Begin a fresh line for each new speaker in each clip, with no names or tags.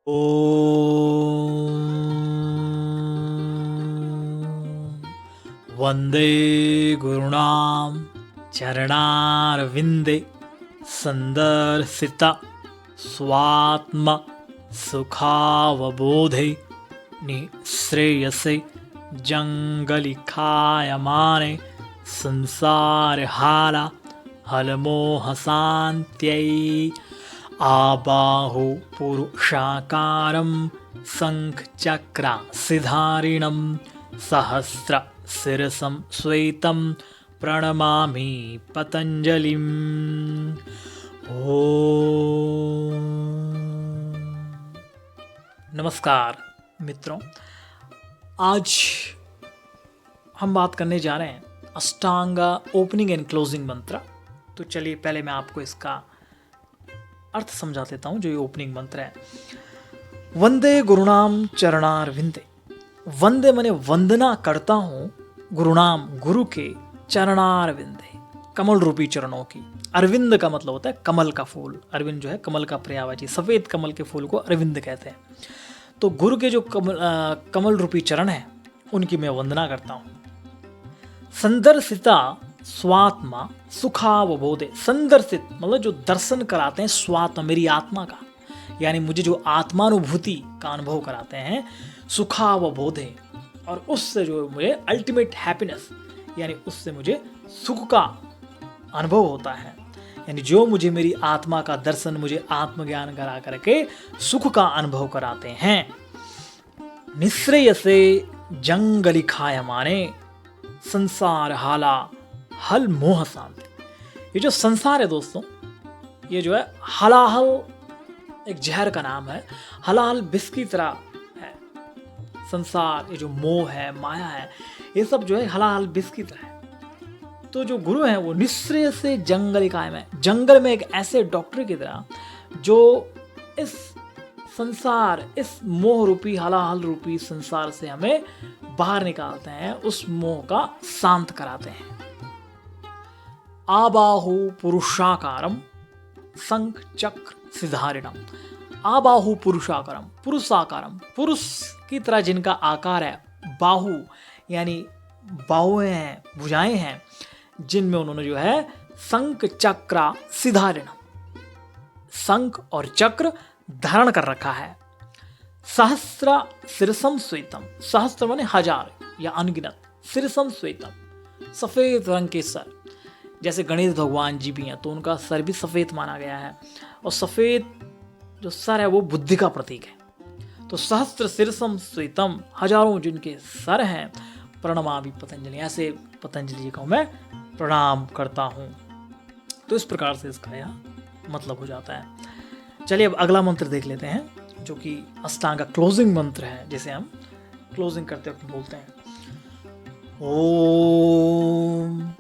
ॐ वन्दे गुरूणां चरणारविन्दे सन्दर्शिता स्वात्म सुखावबोधे निःश्रेयसे जङ्गलिखायमाने संसारहाला हलमोहशान्त्यै आबाहु पुरुषाकारं शङ्खचक्रासिधारिणं सहस्रशिरसं श्वेतं प्रणमामि पतञ्जलिम्। ओम नमस्कार मित्रों, आज हम बात करने जा रहे हैं अष्टांगा ओपनिंग एंड क्लोजिंग मंत्र। तो चलिए पहले मैं आपको इसका अर्थ समझा देता हूँ। जो ये ओपनिंग मंत्र है, वंदे गुरुणाम चरणारविंदे। वंदे माने वंदना करता हूँ, गुरुणाम गुरु के, चरणारविंदे कमल रूपी चरणों की। अरविंद का मतलब होता है कमल का फूल। अरविंद जो है कमल का पर्यायवाची, सफेद कमल के फूल को अरविंद कहते हैं। तो गुरु के जो कमल रूपी चरण है उनकी मैं वंदना करता हूँ। संदर्शिता स्वात्मा सुखावबोधे। संदर्शित मतलब जो दर्शन कराते हैं स्वात्मा, मेरी आत्मा का, यानी मुझे जो आत्मानुभूति का अनुभव कराते हैं, सुखावबोधे, और उससे जो मुझे अल्टीमेट हैप्पीनेस, यानी उससे मुझे सुख का अनुभव होता है। यानी जो मुझे मेरी आत्मा का दर्शन, मुझे आत्मज्ञान करा करके सुख का अनुभव कराते हैं। निःश्रेय से जंगलिखायमाने संसार हाला हल मोह शांति। ये जो संसार है दोस्तों, ये जो है हलाहल एक जहर का नाम है। हलाहल विष की तरह है संसार। ये जो मोह है, माया है, ये सब जो है हलाहल विष की तरह है। तो जो गुरु हैं वो निःश्रेय से जंगलिकाय में, जंगल में एक ऐसे डॉक्टर की तरह जो इस संसार, इस मोह रूपी हलाहल रूपी संसार से हमें बाहर निकालते हैं, उस मोह का शांत कराते हैं। आबाहु पुरुषाकारम शंख चक्र सिधारिणम। आबाहु पुरुषाकारम, पुरुषाकारम, पुरुष की तरह जिनका आकार है। बाहु यानी बाहुएं हैं, भुजाएं हैं, जिनमें उन्होंने जो है शंख चक्र सिधारिणम, शंख और चक्र धारण कर रखा है। सहस्र शिरसम श्वेतम। सहस्त्र माने हजार या अनगिनत, शिरसम श्वेतम सफेद रंग के सर। जैसे गणेश भगवान जी भी हैं तो उनका सर भी सफेद माना गया है, और सफेद जो सर है वो बुद्धि का प्रतीक है। तो सहस्त्र शिरसम श्वेतम, हजारों जिनके सर हैं, प्रणमामि पतंजलि, ऐसे पतंजलि जी को मैं प्रणाम करता हूँ। तो इस प्रकार से इसका यह मतलब हो जाता है। चलिए अब अगला मंत्र देख लेते हैं, जो कि अष्टांगा क्लोजिंग मंत्र है, जिसे हम क्लोजिंग करते वक्त बोलते हैं। ओम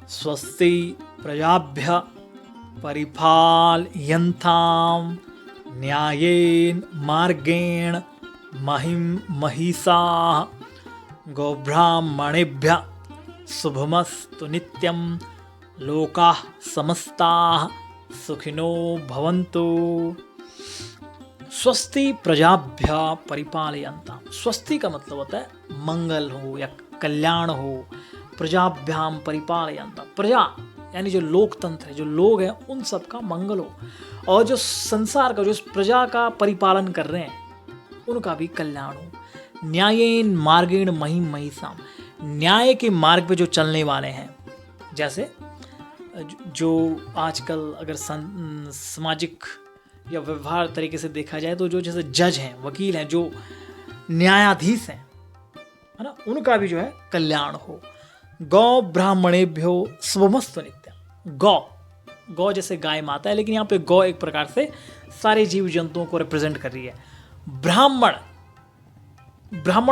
स्वस्ति प्रजाभ्य परिपालयन्तां न्यायेन मार्गेण महिं महिषाः गोब्राह्मणेभ्यः शुभमस्तु नित्यं लोकाः समस्ताः सुखिनो भवन्तु। स्वस्ति प्रजाभ्य परिपालयन्तां। स्वस्ति का मतलब होता है मंगल हो या कल्याण हो। प्रजाभ्याम परिपालयन्तां, प्रजा यानी जो लोकतंत्र है, जो लोग हैं, उन सब का मंगल हो, और जो संसार का, जो प्रजा का परिपालन कर रहे हैं, उनका भी कल्याण हो। न्यायेन मार्गेण महिं महिषाम। न्याय के मार्ग पे जो चलने वाले हैं, जैसे जो आजकल अगर सामाजिक या व्यवहार तरीके से देखा जाए तो जो जैसे जज हैं, वकील हैं, जो न्यायाधीश हैं, है ना, उनका भी जो है कल्याण हो। गौ ब्राह्मणेभ्यो शुभमस्तु नित्यम। गौ जैसे गाय माता है, लेकिन यहाँ पे गौ एक प्रकार से सारे जीव जंतुओं को रिप्रेजेंट कर रही है। ब्राह्मण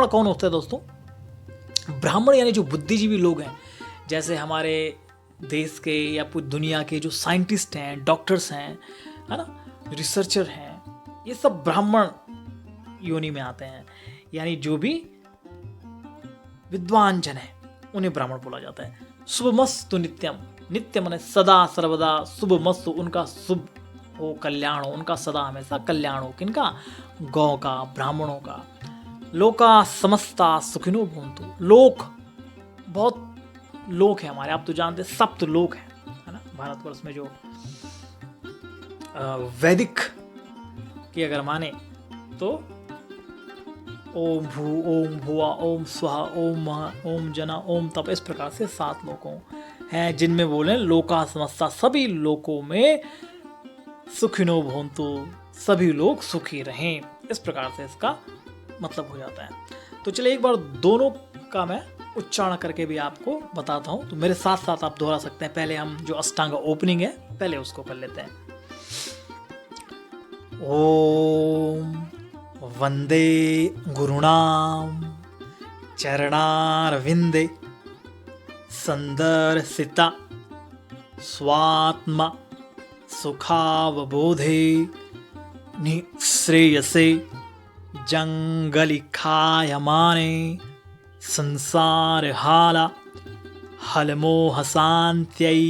कौन होता है दोस्तों? ब्राह्मण यानी जो बुद्धिजीवी लोग हैं, जैसे हमारे देश के या पूरी दुनिया के जो साइंटिस्ट हैं, डॉक्टर्स हैं, है ना, रिसर्चर हैं, ये सब ब्राह्मण योनि में आते हैं। यानी जो भी विद्वान जन है उन्हें ब्राह्मण बोला जाता है। शुभमस्तु नित्यम। नित्य माने सदा सर्वदा, शुभमस्तु उनका शुभ हो, कल्याण हो, उनका सदा हमेशा कल्याण हो। किनका? गौ का, ब्राह्मणों का। लोका समस्ता सुखिनो भवन्तु। लोक, बहुत लोक है हमारे, आप तो जानते हैं सप्त लोक है ना भारतवर्ष में। जो वैदिक की अगर माने तो ओम भू, ओम भुआ, ओम स्वाहा, ओम महा, ओम जना, ओम तप, इस प्रकार से 7 लोकों हैं जिनमें बोले लोका समस्ता, सभी लोकों में सुखिनो भवन्तु, सभी लोग सुखी रहें। इस प्रकार से इसका मतलब हो जाता है। तो चलिए एक बार दोनों का मैं उच्चारण करके भी आपको बताता हूँ, तो मेरे साथ साथ आप दोहरा सकते हैं। पहले हम जो अष्टांग ओपनिंग है पहले उसको कर लेते हैं। ओम वंदे गुरुणाम चरणारविंदे संदर्शिता स्वात्मा सुखावबोधे निःश्रेयसे जंगलिखायमाने संसारहाला हलमोहशान्त्यै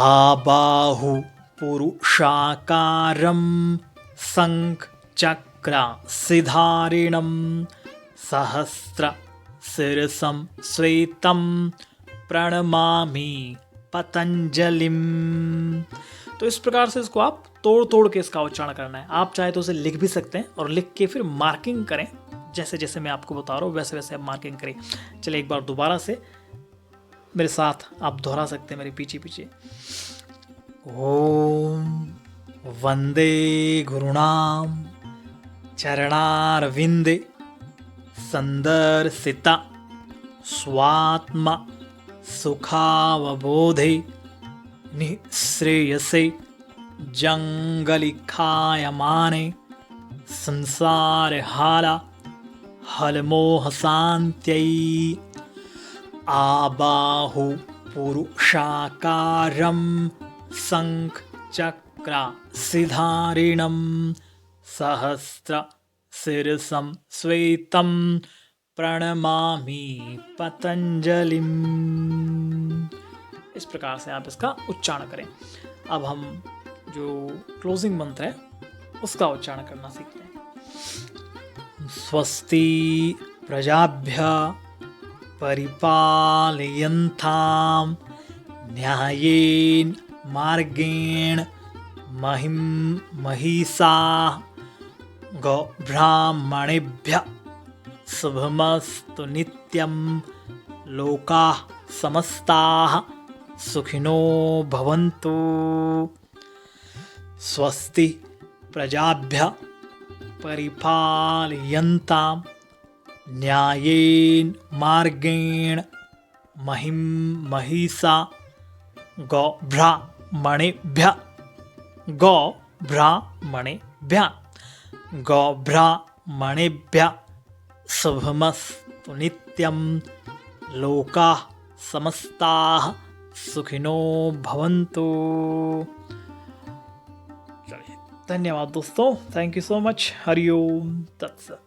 आबाहु पुरुषाकारं शङ्खचक्रसिधारिणं सहस्र शिरसं श्वेतं प्रणमामि पतंजलिम। तो इस प्रकार से इसको आप तोड़ तोड़ के इसका उच्चारण करना है। आप चाहे तो उसे लिख भी सकते हैं और लिख के फिर मार्किंग करें, जैसे जैसे मैं आपको बता रहा हूँ वैसे वैसे आप मार्किंग करें। चलिए एक बार दोबारा से मेरे साथ आप दोहरा सकते हैं मेरे पीछे पीछे। ओम वंदे गुरुणाम चरणारविंदे संदर्शिता स्वात्मा सुखावबोधे निःश्रेयसे जंगलिखायमाने संसारहाला हलमोहशान्त्यै आबाहु पुरुषाकारं शङ्खचक्रसिधारिणं सहस्र शिरसं श्वेतं प्रणमामि पतंजलिम। इस प्रकार से आप इसका उच्चारण करें। अब हम जो क्लोजिंग मंत्र है उसका उच्चारण करना सीखते हैं। स्वस्ति प्रजाभ्यः परिपालयन्तां न्यायेन मार्गेण महिषाः गोब्राह्मणेभ्यः शुभमस्तु नित्यं लोकाः समस्ताः सुखिनो भवन्तु। स्वस्ति प्रजाभ्यः परिपालयन्तां न्यायेन मार्गेण महिषाः गोब्राह्मणेभ्यः शुभमस्तु नित्यं लोकाः समस्ताः सुखिनो भवन्तु। चलिए धन्यवाद दोस्तों, thank you so much. Hariom तत्सत।